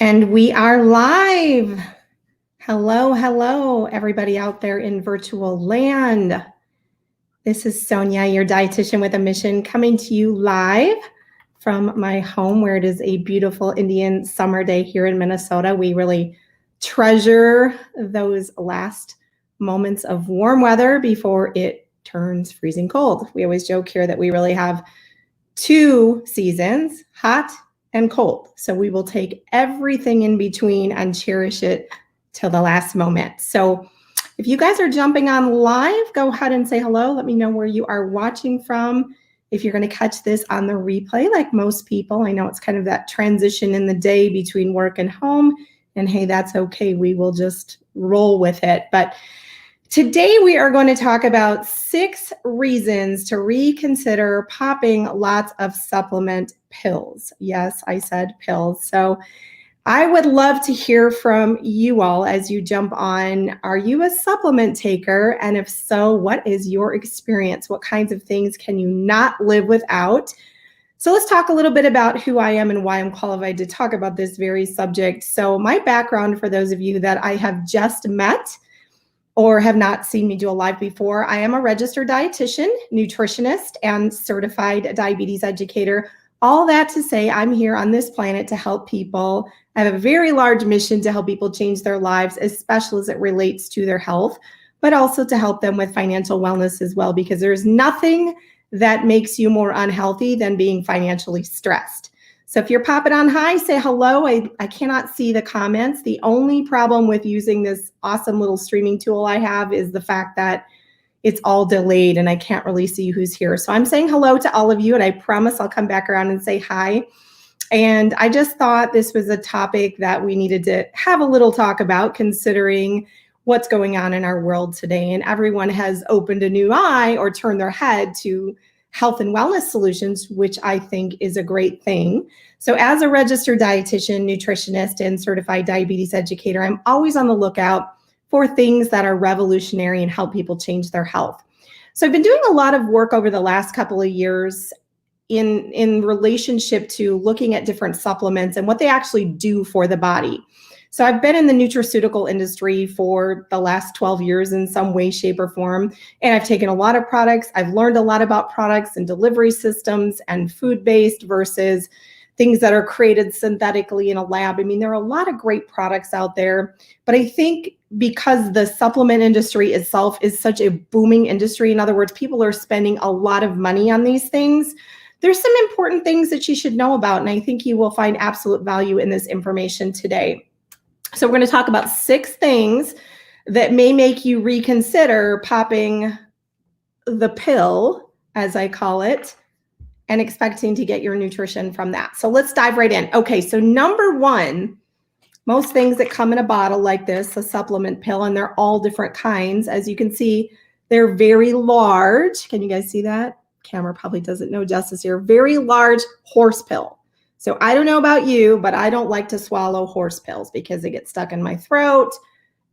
And we are live. Hello, hello, everybody out there in virtual land. This is Sonia, your dietitian with a mission, coming to you live from my home where it is a beautiful Indian summer day here in Minnesota. We really treasure those last moments of warm weather before it turns freezing cold. We always joke here that we really have two seasons, hot and cold. So we will take everything in between and cherish it till the last moment. So if you guys are jumping on live, go ahead and say hello. Let me know where you are watching from. If you're going to catch this on the replay, like most people, I know it's kind of that transition in the day between work and home. And hey, that's okay. We will just roll with it. But today we are going to talk about 6 reasons to reconsider popping lots of supplement pills. Yes, I said pills. So I would love to hear from you all as you jump on. Are you a supplement taker? And if so, what is your experience? What kinds of things can you not live without? So let's talk a little bit about who I am and why I'm qualified to talk about this very subject. So my background, for those of you that I have just met or have not seen me do a live before, I am a registered dietitian, nutritionist, and certified diabetes educator. All that to say, I'm here on this planet to help people. I have a very large mission to help people change their lives, especially as it relates to their health, but also to help them with financial wellness as well, because there's nothing that makes you more unhealthy than being financially stressed. So if you're popping on high, say hello. I cannot see the comments. The only problem with using this awesome little streaming tool I have is the fact that it's all delayed and I can't really see who's here. So I'm saying hello to all of you, and I promise I'll come back around and say hi. And I just thought this was a topic that we needed to have a little talk about, considering what's going on in our world today. And everyone has opened a new eye or turned their head to health and wellness solutions, which I think is a great thing. So as a registered dietitian, nutritionist, and certified diabetes educator, I'm always on the lookout for things that are revolutionary and help people change their health. So I've been doing a lot of work over the last couple of years in relationship to looking at different supplements and what they actually do for the body. So I've been in the nutraceutical industry for the last 12 years in some way, shape, or form. And I've taken a lot of products. I've learned a lot about products and delivery systems and food-based versus things that are created synthetically in a lab. I mean, there are a lot of great products out there, but I think because the supplement industry itself is such a booming industry, in other words, people are spending a lot of money on these things, there's some important things that you should know about, and I think you will find absolute value in this information today. So we're going to talk about 6 things that may make you reconsider popping the pill, as I call it, and expecting to get your nutrition from that. So let's dive right in. Okay, so number 1, most things that come in a bottle like this, a supplement pill, and they're all different kinds. As you can see, they're very large. Can you guys see that? Camera probably doesn't know justice here. Very large horse pill. So I don't know about you, but I don't like to swallow horse pills because they get stuck in my throat,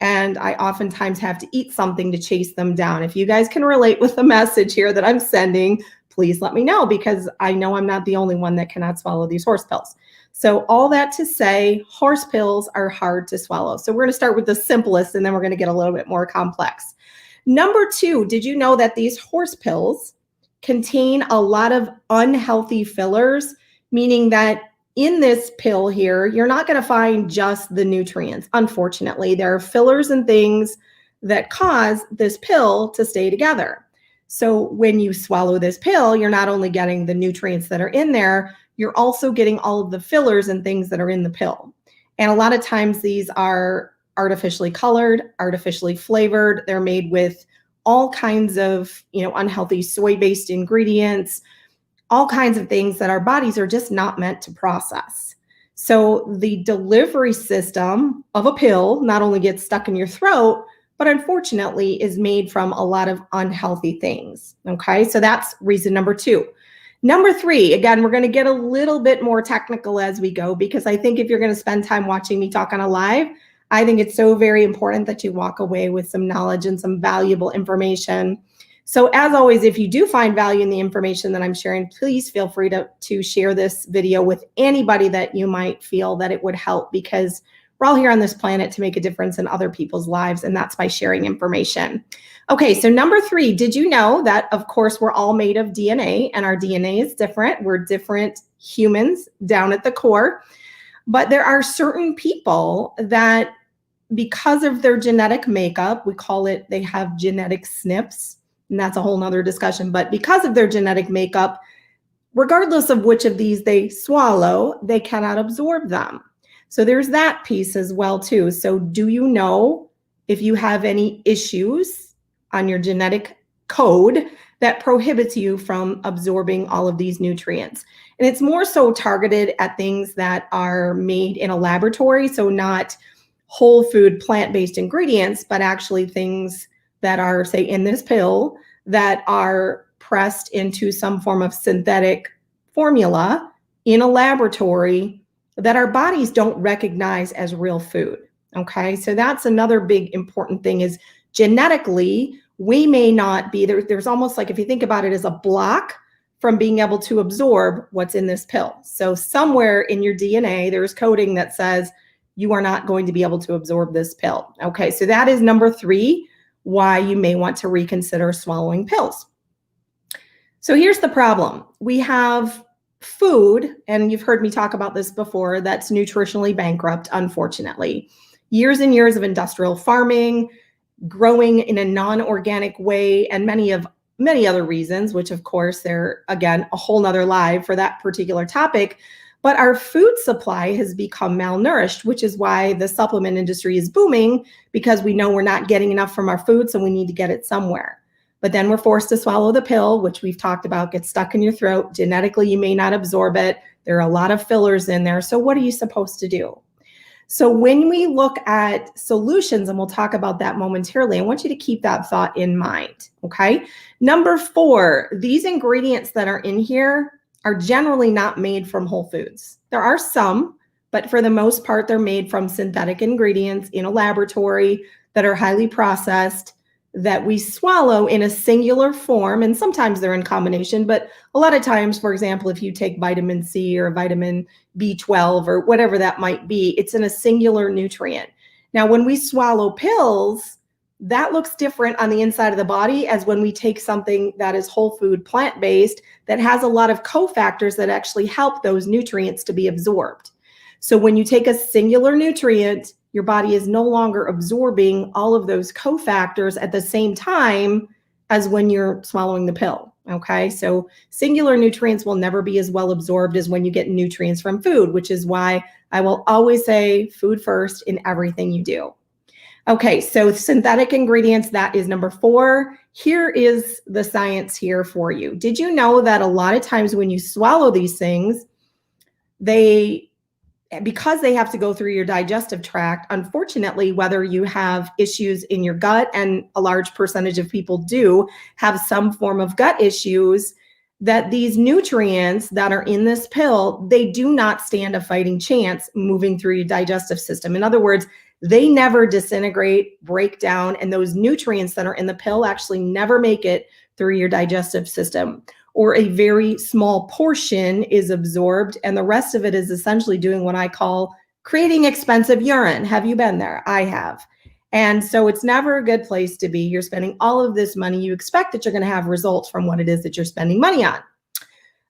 and I oftentimes have to eat something to chase them down. If you guys can relate with the message here that I'm sending, please let me know, because I know I'm not the only one that cannot swallow these horse pills. So all that to say, horse pills are hard to swallow. So we're going to start with the simplest, and then we're going to get a little bit more complex. Number 2, did you know that these horse pills contain a lot of unhealthy fillers, meaning that in this pill here, you're not going to find just the nutrients. Unfortunately, there are fillers and things that cause this pill to stay together. So when you swallow this pill, you're not only getting the nutrients that are in there, you're also getting all of the fillers and things that are in the pill. And a lot of times these are artificially colored, artificially flavored. They're made with all kinds of, unhealthy soy-based ingredients, all kinds of things that our bodies are just not meant to process. So the delivery system of a pill not only gets stuck in your throat, but unfortunately is made from a lot of unhealthy things. Okay, so that's reason number 2. Number 3, again, we're going to get a little bit more technical as we go, because I think if you're going to spend time watching me talk on a live, I think it's so very important that you walk away with some knowledge and some valuable information. So as always, if you do find value in the information that I'm sharing, please feel free to share this video with anybody that you might feel that it would help, because we're all here on this planet to make a difference in other people's lives, and that's by sharing information. Okay, so number 3, did you know that, of course, we're all made of DNA, and our DNA is different. We're different humans down at the core, but there are certain people that, because of their genetic makeup, we call it, they have genetic SNPs, and that's a whole nother discussion, but because of their genetic makeup, regardless of which of these they swallow, they cannot absorb them. So there's that piece as well too. So do you know if you have any issues on your genetic code that prohibits you from absorbing all of these nutrients? And it's more so targeted at things that are made in a laboratory, so not whole food plant-based ingredients, but actually things that are, say, in this pill that are pressed into some form of synthetic formula in a laboratory that our bodies don't recognize as real food. Okay, so that's another big important thing, is genetically, we may not be, there's almost like, if you think about it, as a block from being able to absorb what's in this pill. So somewhere in your DNA, there's coding that says you are not going to be able to absorb this pill. Okay, so that is number 3, why you may want to reconsider swallowing pills. So here's the problem. We have food, and you've heard me talk about this before, that's nutritionally bankrupt, unfortunately. Years and years of industrial farming, growing in a non-organic way, and many other reasons, which of course they're, again, a whole nother live for that particular topic. But our food supply has become malnourished, which is why the supplement industry is booming, because we know we're not getting enough from our food, so we need to get it somewhere. But then we're forced to swallow the pill, which we've talked about, gets stuck in your throat. Genetically, you may not absorb it. There are a lot of fillers in there. So what are you supposed to do? So when we look at solutions, and we'll talk about that momentarily, I want you to keep that thought in mind, okay? Number 4, these ingredients that are in here are generally not made from whole foods. There are some, but for the most part, they're made from synthetic ingredients in a laboratory that are highly processed, that we swallow in a singular form, and sometimes they're in combination, but a lot of times, for example, if you take vitamin C or vitamin B12 or whatever that might be, it's in a singular nutrient. Now, when we swallow pills, that looks different on the inside of the body as when we take something that is whole food plant-based that has a lot of cofactors that actually help those nutrients to be absorbed. So when you take a singular nutrient, your body is no longer absorbing all of those cofactors at the same time as when you're swallowing the pill, okay? So singular nutrients will never be as well absorbed as when you get nutrients from food, which is why I will always say food first in everything you do. Okay, so synthetic ingredients, that is number 4. Here is the science here for you. Did you know that a lot of times when you swallow these things, because they have to go through your digestive tract, unfortunately, whether you have issues in your gut, and a large percentage of people do have some form of gut issues, that these nutrients that are in this pill, they do not stand a fighting chance moving through your digestive system. In other words, they never disintegrate, break down, and those nutrients that are in the pill actually never make it through your digestive system, or a very small portion is absorbed, and the rest of it is essentially doing what I call creating expensive urine. Have you been there? I have. And so it's never a good place to be. You're spending all of this money. You expect that you're going to have results from what it is that you're spending money on.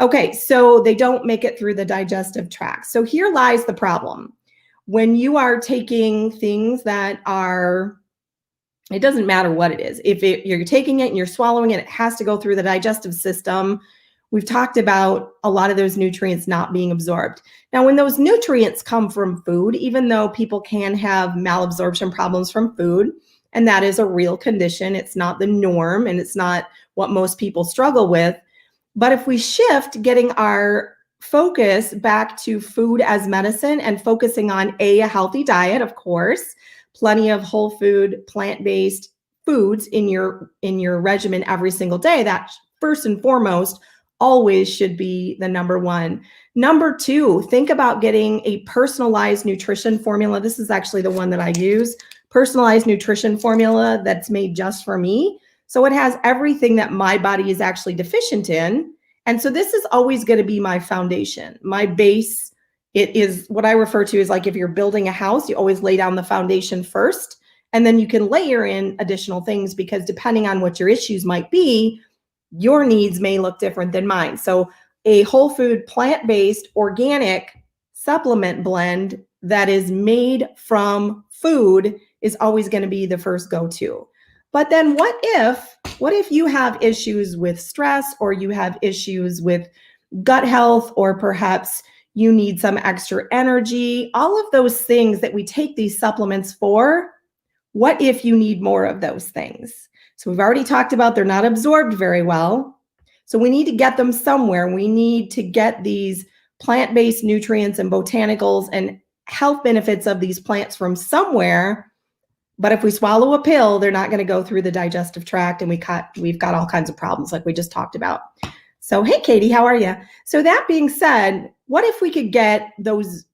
Okay, so they don't make it through the digestive tract. So here lies the problem. When you are taking things that are, it doesn't matter what it is. If you're taking it and you're swallowing it, it has to go through the digestive system. We've talked about a lot of those nutrients not being absorbed. Now, when those nutrients come from food, even though people can have malabsorption problems from food, and that is a real condition, it's not the norm, and it's not what most people struggle with. But if we shift getting our focus back to food as medicine and focusing on a healthy diet, of course, plenty of whole food, plant-based foods in your regimen every single day, that first and foremost always should be the number 1. Number 2, think about getting a personalized nutrition formula. This is actually the one that I use, personalized nutrition formula that's made just for me. So it has everything that my body is actually deficient in. And so this is always going to be my foundation, my base. It is what I refer to as like if you're building a house, you always lay down the foundation first, and then you can layer in additional things because depending on what your issues might be, your needs may look different than mine. So a whole food, plant-based, organic supplement blend that is made from food is always going to be the first go-to. But then what if you have issues with stress, or you have issues with gut health, or perhaps you need some extra energy, all of those things that we take these supplements for? What if you need more of those things? So we've already talked about they're not absorbed very well. So we need to get them somewhere. We need to get these plant-based nutrients and botanicals and health benefits of these plants from somewhere. But if we swallow a pill, they're not going to go through the digestive tract, and we've got all kinds of problems like we just talked about. So, hey, Katie, how are you? So that being said, what if we could get those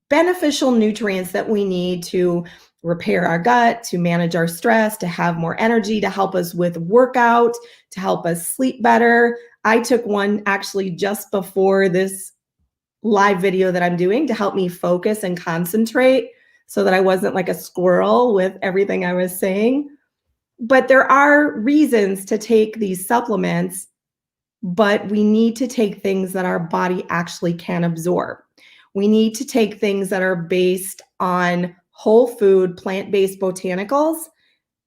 beneficial nutrients that we need to repair our gut, to manage our stress, to have more energy, to help us with workout, to help us sleep better? I took one actually just before this live video that I'm doing to help me focus and concentrate so that I wasn't like a squirrel with everything I was saying. But there are reasons to take these supplements, but we need to take things that our body actually can absorb. We need to take things that are based on whole food, plant-based botanicals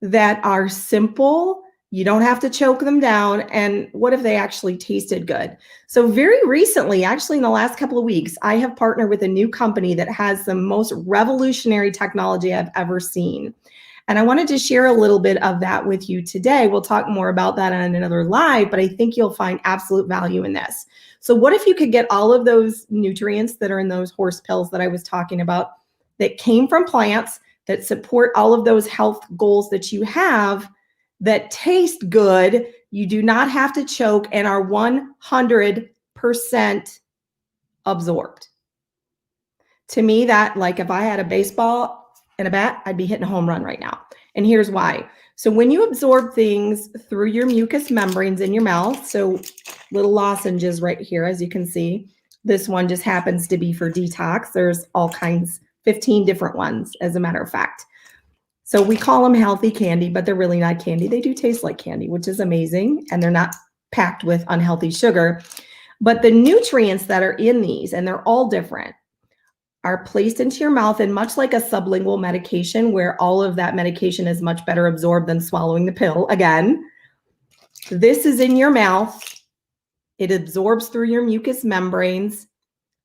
that are simple. You don't have to choke them down. And what if they actually tasted good? So very recently, actually in the last couple of weeks, I have partnered with a new company that has the most revolutionary technology I've ever seen. And I wanted to share a little bit of that with you today. We'll talk more about that on another live, but I think you'll find absolute value in this. So what if you could get all of those nutrients that are in those horse pills that I was talking about that came from plants that support all of those health goals that you have, that taste good, you do not have to choke, and are 100% absorbed? To me, that, like if I had a baseball and a bat, I'd be hitting a home run right now. And here's why. So when you absorb things through your mucous membranes in your mouth, so little lozenges right here, as you can see, this one just happens to be for detox. There's all kinds, 15 different ones, as a matter of fact. So we call them healthy candy, but they're really not candy. They do taste like candy, which is amazing. And they're not packed with unhealthy sugar. But the nutrients that are in these, and they're all different, are placed into your mouth. And much like a sublingual medication, where all of that medication is much better absorbed than swallowing the pill, again, this is in your mouth. It absorbs through your mucous membranes,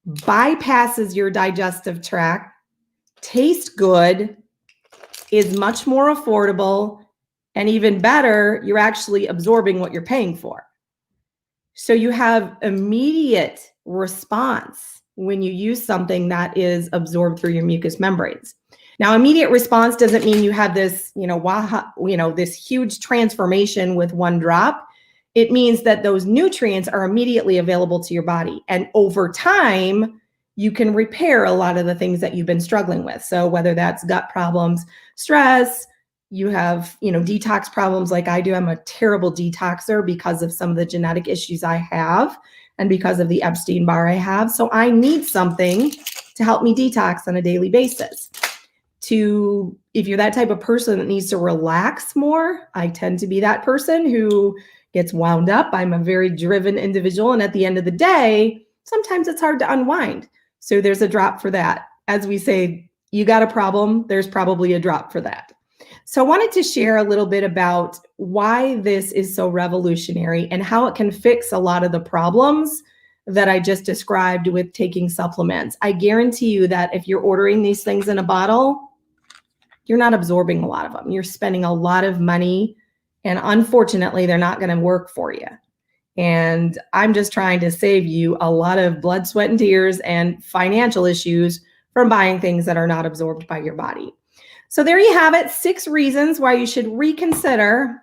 bypasses your digestive tract, tastes good, is much more affordable, and even better, you're actually absorbing what you're paying for. So you have immediate response when you use something that is absorbed through your mucous membranes. Now, immediate response doesn't mean you have this, this huge transformation with one drop. It means that those nutrients are immediately available to your body. And over time, you can repair a lot of the things that you've been struggling with. So whether that's gut problems, stress, you have, detox problems like I do. I'm a terrible detoxer because of some of the genetic issues I have and because of the Epstein-Barr I have. So I need something to help me detox on a daily basis. If you're that type of person that needs to relax more, I tend to be that person who gets wound up. I'm a very driven individual. And at the end of the day, sometimes it's hard to unwind. So there's a drop for that. As we say, you got a problem, there's probably a drop for that. So I wanted to share a little bit about why this is so revolutionary and how it can fix a lot of the problems that I just described with taking supplements. I guarantee you that if you're ordering these things in a bottle, you're not absorbing a lot of them. You're spending a lot of money, and unfortunately, they're not going to work for you. And I'm just trying to save you a lot of blood, sweat, and tears and financial issues from buying things that are not absorbed by your body. So there you have it, 6 reasons why you should reconsider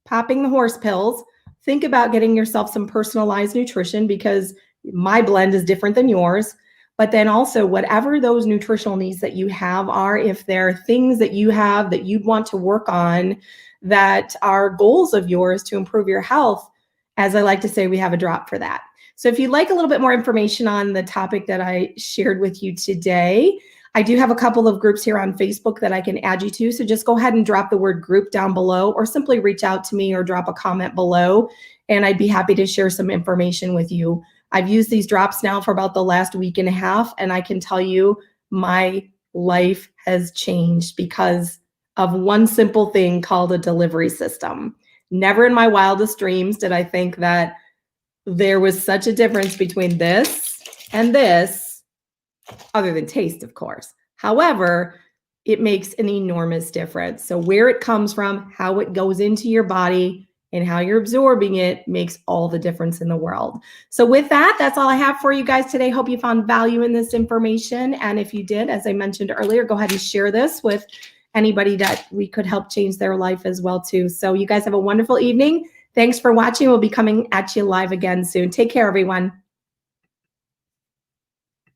popping the horse pills. Think about getting yourself some personalized nutrition, because my blend is different than yours. But then also whatever those nutritional needs that you have are, if there are things that you have that you'd want to work on that are goals of yours to improve your health, as I like to say, we have a drop for that. So if you'd like a little bit more information on the topic that I shared with you today, I do have a couple of groups here on Facebook that I can add you to. So just go ahead and drop the word group down below, or simply reach out to me or drop a comment below, and I'd be happy to share some information with you. I've used these drops now for about the last week and a half, and I can tell you my life has changed because of one simple thing called a delivery system. Never in my wildest dreams did I think that there was such a difference between this and this, other than taste, of course. However, it makes an enormous difference. So where it comes from, how it goes into your body, and how you're absorbing it makes all the difference in the world. So with that, that's all I have for you guys today. Hope you found value in this information. And if you did, as I mentioned earlier, go ahead and share this with anybody that we could help change their life as well too. So you guys have a wonderful evening. Thanks for watching. We'll be coming at you live again soon. Take care, everyone.